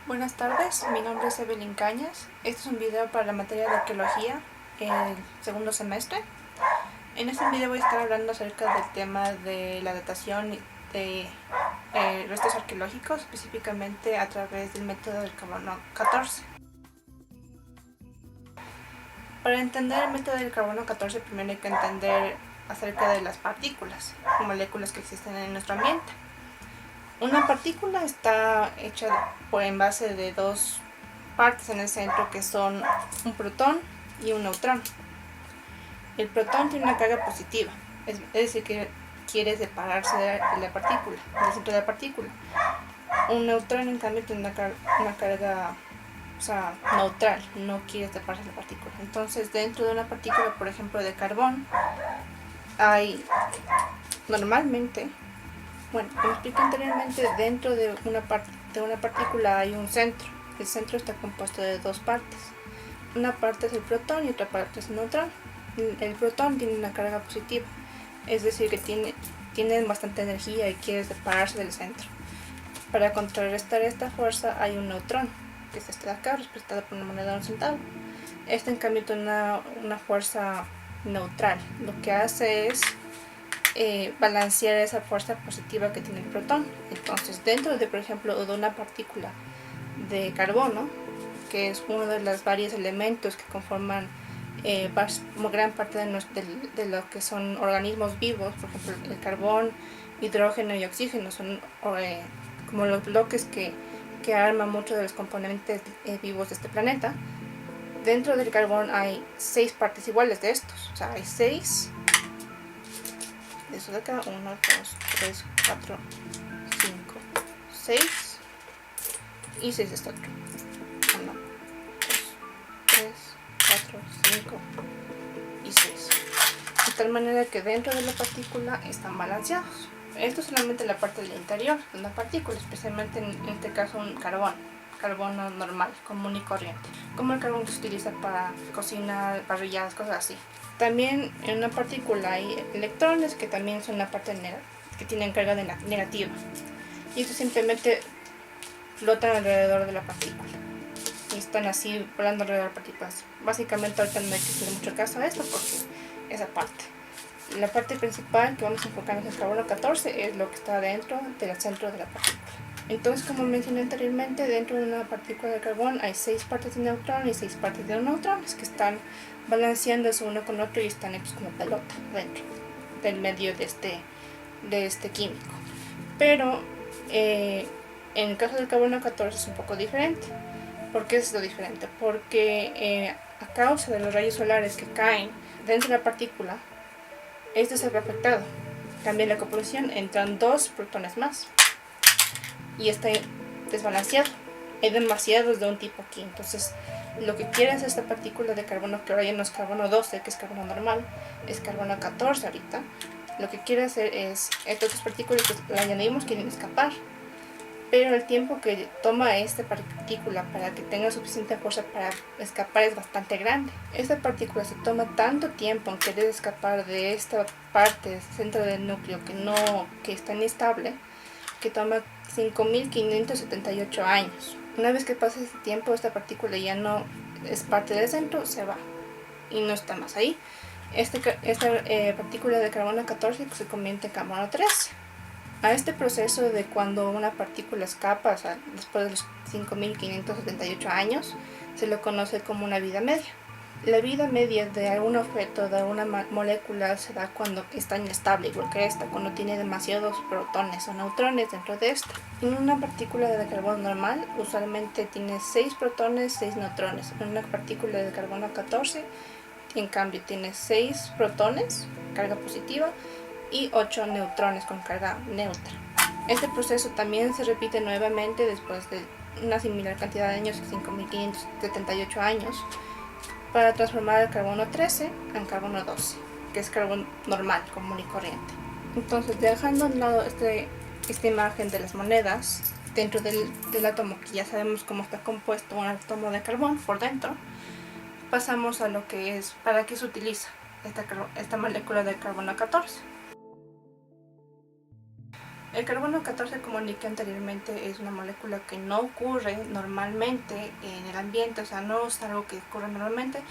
Buenas tardes, mi nombre es Evelyn Cañas. Este es un video para la materia de arqueología, el segundo semestre. En este video voy a estar hablando acerca del tema de la datación de restos arqueológicos, específicamente a través del método del carbono 14. Para entender el método del carbono 14, primero hay que entender acerca de las partículas o moléculas que existen en nuestro ambiente. Una partícula está hecha en base de dos partes en el centro, que son un protón y un neutrón. El protón tiene una carga positiva, es decir, que quiere separarse de la partícula, del centro de la partícula. Un neutrón, en cambio, tiene una carga neutral, no quiere separarse de la partícula. Entonces, dentro de una partícula, por ejemplo, de carbón, hay normalmente, como expliqué anteriormente, dentro de una partícula hay un centro. El centro está compuesto de dos partes. Una parte es el protón y otra parte es el neutrón. El protón tiene una carga positiva, es decir, que tiene bastante energía y quiere separarse del centro. Para contrarrestar esta fuerza hay un neutrón, que es este de acá, representado por una moneda de un centavo. Este, en cambio, tiene una fuerza neutral. Lo que hace es balancear esa fuerza positiva que tiene el protón. Entonces, dentro de, por ejemplo, de una partícula de carbono, que es uno de los varios elementos que conforman gran parte de lo que son organismos vivos. Por ejemplo, el carbón, hidrógeno y oxígeno son como los bloques que arman muchos de los componentes vivos de este planeta. Dentro del carbón hay 6 partes iguales de estos, o sea, hay 6 de estos de acá: 1, 2, 3, 4, 5, 6 y 6 de este otro. 1, 2, 3, 4, 5 y 6. De tal manera que dentro de la partícula están balanceados. Esto es solamente la parte del interior de una partícula, especialmente en este caso un carbono normal, común y corriente, como el carbón que se utiliza para cocinar, parrilladas, cosas así. También en una partícula hay electrones, que también son una parte que tienen carga negativa, y estos simplemente flotan alrededor de la partícula y están así volando alrededor de partículas. Básicamente ahorita no hay que hacer mucho caso a esto porque esa parte. La parte principal que vamos a enfocarnos en el carbono 14 es lo que está dentro del centro de la partícula. Entonces, como mencioné anteriormente, dentro de una partícula de carbón hay 6 partes de neutrón y 6 partes de neutrones que están balanceándose uno con otro y están hechos como pelota dentro del medio de este químico. Pero en el caso del carbono 14 es un poco diferente. ¿Por qué es lo diferente? Porque a causa de los rayos solares que caen dentro de la partícula, esto se ve afectado. Cambia la composición, entran 2 protones más y está desbalanceado. Hay demasiados de un tipo aquí. Entonces, lo que quiere es esta partícula de carbono, que ahora ya no es carbono 12, que es carbono normal, es carbono 14 ahorita. Lo que quiere hacer es, estas dos partículas que la añadimos quieren escapar, pero el tiempo que toma esta partícula para que tenga suficiente fuerza para escapar es bastante grande. Esta partícula se toma tanto tiempo en querer escapar de esta parte centro del núcleo que está inestable, que toma 5.578 años. Una vez que pasa ese tiempo, esta partícula ya no es parte del centro, se va y no está más ahí. Esta partícula de carbono 14 se convierte en carbono 13. A este proceso de cuando una partícula escapa, o sea, después de los 5.578 años, se lo conoce como una vida media. La vida media de algún objeto, de alguna molécula, se da cuando está inestable, igual que esta, cuando tiene demasiados protones o neutrones dentro de esta. En una partícula de carbono normal, usualmente tiene 6 protones, 6 neutrones. En una partícula de carbono 14, en cambio, tiene 6 protones, carga positiva, y 8 neutrones con carga neutra. Este proceso también se repite nuevamente después de una similar cantidad de años, 5.578 años, para transformar el carbono 13 en carbono 12, que es carbón normal, común y corriente. Entonces, dejando a un lado esta imagen de las monedas dentro del átomo, que ya sabemos cómo está compuesto un átomo de carbón por dentro, pasamos a lo que es, para qué se utiliza esta molécula de carbono 14. El carbono 14, como indiqué anteriormente, es una molécula que no ocurre normalmente en el ambiente, o sea, no es algo que ocurre normalmente,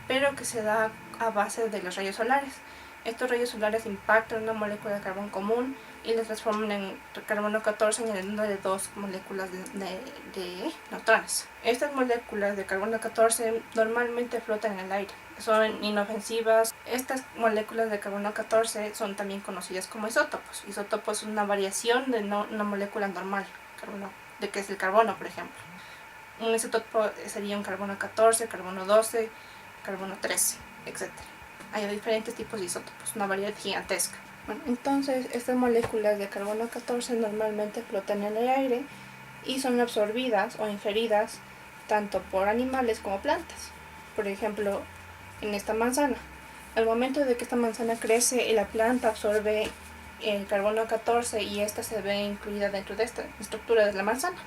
pero que se da a base de los rayos solares. Estos rayos solares impactan una molécula de carbón común y la transforman en carbono 14, añadiendo de dos moléculas de neutrones. Estas moléculas de carbono 14 normalmente flotan en el aire, son inofensivas. Estas moléculas de carbono 14 son también conocidas como isótopos. Isótopos es una variación de una molécula normal, de que es el carbono, por ejemplo. Un isótopo sería un carbono 14, carbono 12, carbono 13, etc. Hay diferentes tipos de isótopos, una variedad gigantesca. Bueno, entonces estas moléculas de carbono 14 normalmente flotan en el aire y son absorbidas o ingeridas tanto por animales como plantas. Por ejemplo, en esta manzana. Al momento de que esta manzana crece, la planta absorbe el carbono 14 y esta se ve incluida dentro de esta estructura de la manzana.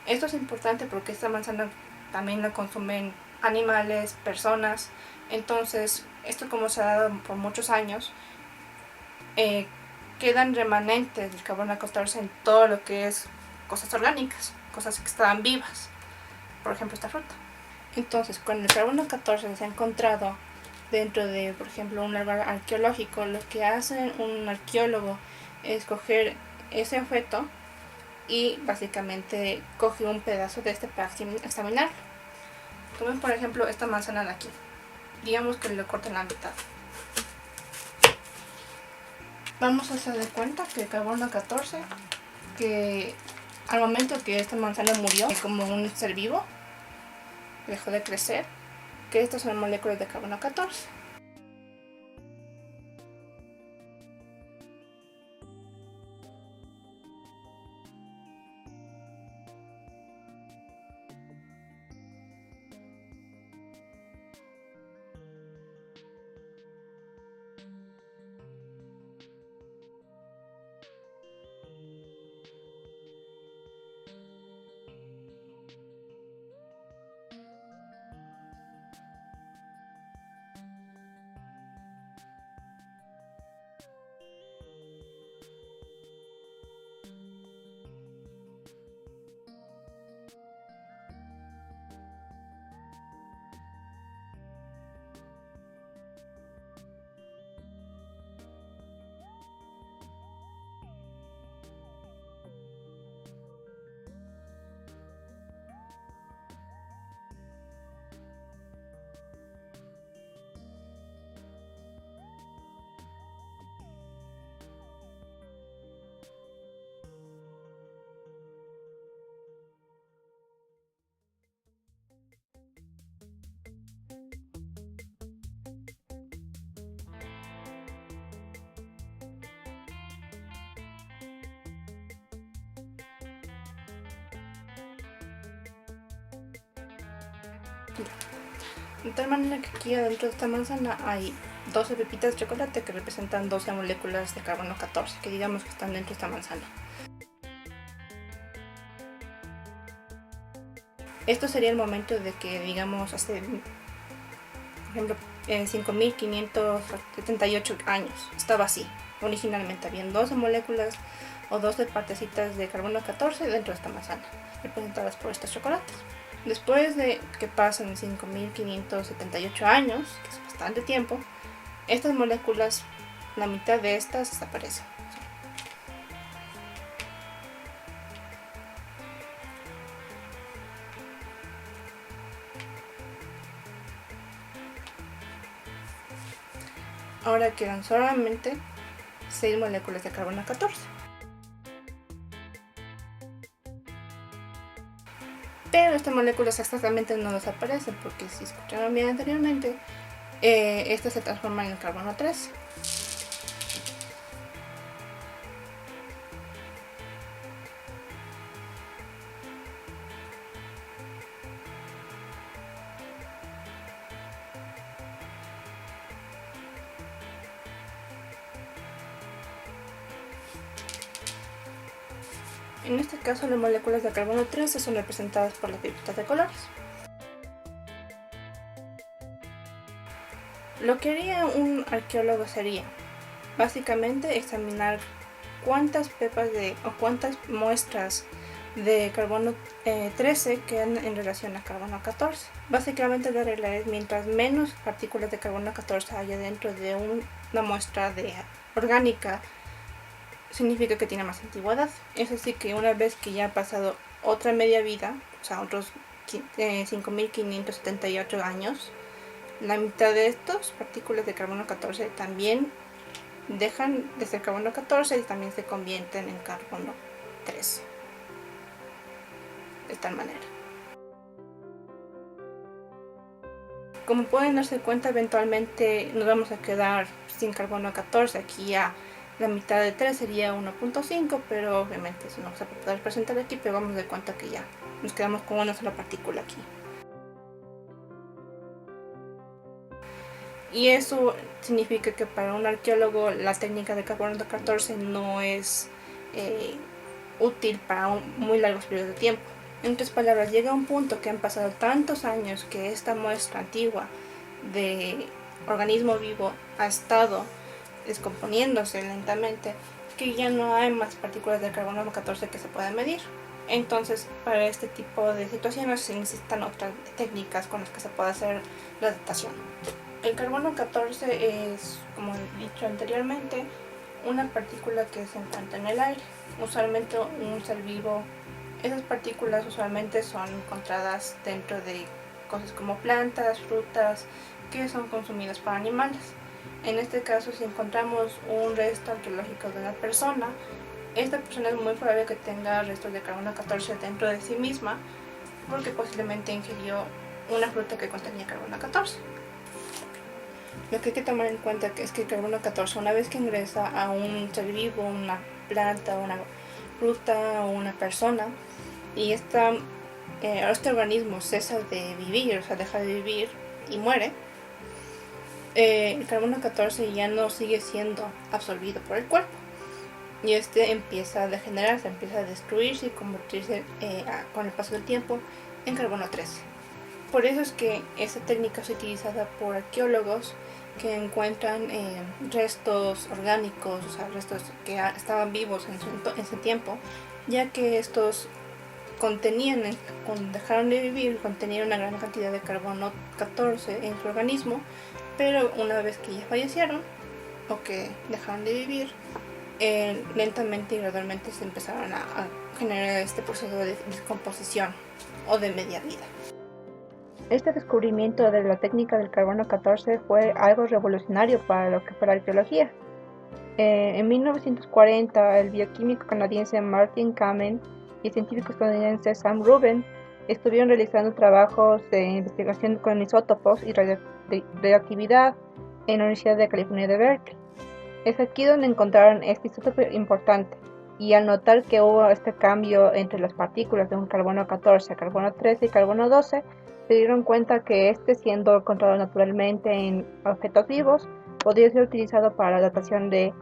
Esto es importante porque esta manzana también la consumen animales, personas. Entonces, esto, como se ha dado por muchos años, quedan remanentes del carbono 14 en todo lo que es cosas orgánicas, cosas que estaban vivas, por ejemplo esta fruta. Entonces, cuando el carbono 14 se ha encontrado dentro de, por ejemplo, un lugar arqueológico, lo que hace un arqueólogo es coger ese objeto y básicamente coge un pedazo de este para examinarlo. Tomen, por ejemplo, esta manzana de aquí. Digamos que le corten la mitad. Vamos a hacer de cuenta que el carbono 14, que al momento que esta manzana murió como un ser vivo, dejó de crecer, que estas son moléculas de carbono 14. De tal manera que aquí adentro de esta manzana hay 12 pepitas de chocolate que representan 12 moléculas de carbono 14, que digamos que están dentro de esta manzana. Esto sería el momento de que, digamos, hace, por ejemplo, en 5578 años estaba así. Originalmente habían 12 moléculas o 12 partecitas de carbono 14 dentro de esta manzana, representadas por estos chocolates. Después de que pasen 5578 años, que es bastante tiempo, estas moléculas, la mitad de estas desaparecen. Ahora quedan solamente 6 moléculas de carbono 14. Pero estas moléculas exactamente no desaparecen, porque si escucharon bien anteriormente, estas se transforman en carbono 13. En este caso, las moléculas de carbono 13 son representadas por las pepitas de colores. Lo que haría un arqueólogo sería básicamente examinar cuántas pepas o cuántas muestras de carbono 13 quedan en relación a carbono 14. Básicamente la regla es mientras menos partículas de carbono 14 haya dentro de una muestra orgánica, significa que tiene más antigüedad. Es así que una vez que ya ha pasado otra media vida, o sea, otros 5.578 años, la mitad de estas partículas de carbono 14 también dejan de ser carbono 14 y también se convierten en carbono 13. De tal manera. Como pueden darse cuenta, eventualmente nos vamos a quedar sin carbono 14. Aquí ya la mitad de 3 sería 1.5, pero obviamente eso no se va a poder presentar aquí, pero vamos de cuenta que ya nos quedamos con una sola partícula aquí. Y eso significa que para un arqueólogo la técnica de carbono 14 no es útil para muy largos periodos de tiempo. En otras palabras, llega un punto que han pasado tantos años que esta muestra antigua de organismo vivo ha estado descomponiéndose lentamente, que ya no hay más partículas de carbono 14 que se puedan medir. Entonces, para este tipo de situaciones se necesitan otras técnicas con las que se pueda hacer la datación. El carbono 14 es, como he dicho anteriormente, una partícula que se encuentra en el aire. Usualmente un ser vivo, esas partículas usualmente son encontradas dentro de cosas como plantas, frutas, que son consumidas por animales. En este caso, si encontramos un resto arqueológico de una persona, esta persona es muy probable que tenga restos de carbono 14 dentro de sí misma, porque posiblemente ingirió una fruta que contenía carbono 14. Lo que hay que tomar en cuenta es que el carbono 14, una vez que ingresa a un ser vivo, una planta, una fruta o una persona, y este organismo cesa de vivir, o sea, deja de vivir y muere, el carbono 14 ya no sigue siendo absorbido por el cuerpo. Y este empieza a degenerarse, empieza a destruirse y convertirse con el paso del tiempo en carbono 13. Por eso es que esta técnica es utilizada por arqueólogos que encuentran restos orgánicos, o sea, restos que estaban vivos en ese tiempo, ya que estos cuando dejaron de vivir, contenían una gran cantidad de carbono 14 en su organismo, pero una vez que ya fallecieron o que dejaron de vivir, lentamente y gradualmente se empezaron a generar este proceso de descomposición o de media vida. Este descubrimiento de la técnica del carbono 14 fue algo revolucionario para lo que fue la arqueología. En 1940, el bioquímico canadiense Martin Kamen y el científico estadounidense Sam Rubin estuvieron realizando trabajos de investigación con isótopos y radioactividad en la Universidad de California de Berkeley. Es aquí donde encontraron este isótopo importante, y al notar que hubo este cambio entre las partículas de un carbono 14 a carbono 13 y carbono 12, se dieron cuenta que siendo encontrado naturalmente en objetos vivos, podría ser utilizado para la datación de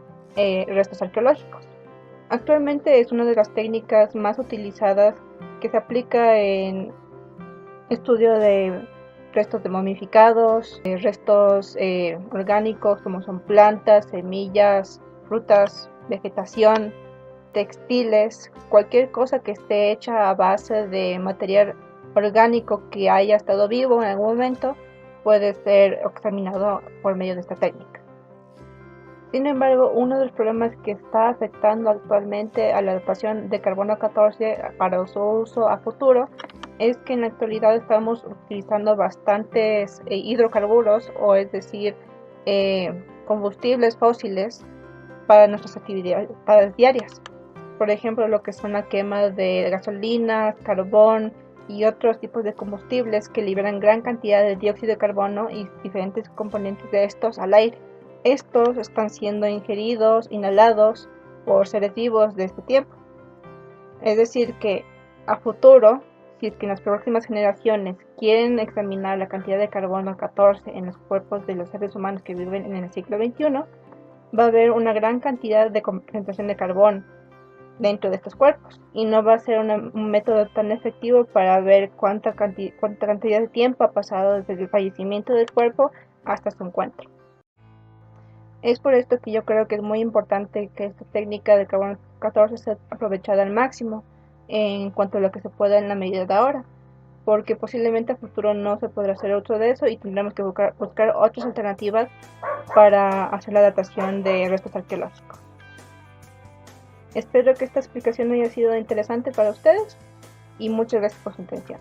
restos arqueológicos. Actualmente es una de las técnicas más utilizadas que se aplica en estudio de restos de momificados, restos orgánicos como son plantas, semillas, frutas, vegetación, textiles, cualquier cosa que esté hecha a base de material orgánico que haya estado vivo en algún momento puede ser examinado por medio de esta técnica. Sin embargo, uno de los problemas que está afectando actualmente a la datación de carbono 14 para su uso a futuro es que en la actualidad estamos utilizando bastantes hidrocarburos, o es decir, combustibles fósiles para nuestras actividades diarias. Por ejemplo, lo que son la quema de gasolina, carbón y otros tipos de combustibles que liberan gran cantidad de dióxido de carbono y diferentes componentes de estos al aire. Estos están siendo ingeridos, inhalados por seres vivos de este tiempo. Es decir, que a futuro, si es que en las próximas generaciones quieren examinar la cantidad de carbono 14 en los cuerpos de los seres humanos que viven en el siglo XXI, va a haber una gran cantidad de concentración de carbón dentro de estos cuerpos, y no va a ser un método tan efectivo para ver cuánta cantidad de tiempo ha pasado desde el fallecimiento del cuerpo hasta su encuentro. Es por esto que yo creo que es muy importante que esta técnica del carbono 14 sea aprovechada al máximo en cuanto a lo que se pueda en la medida de ahora, porque posiblemente a futuro no se podrá hacer uso de eso y tendremos que buscar otras alternativas para hacer la datación de restos arqueológicos. Espero que esta explicación haya sido interesante para ustedes y muchas gracias por su atención.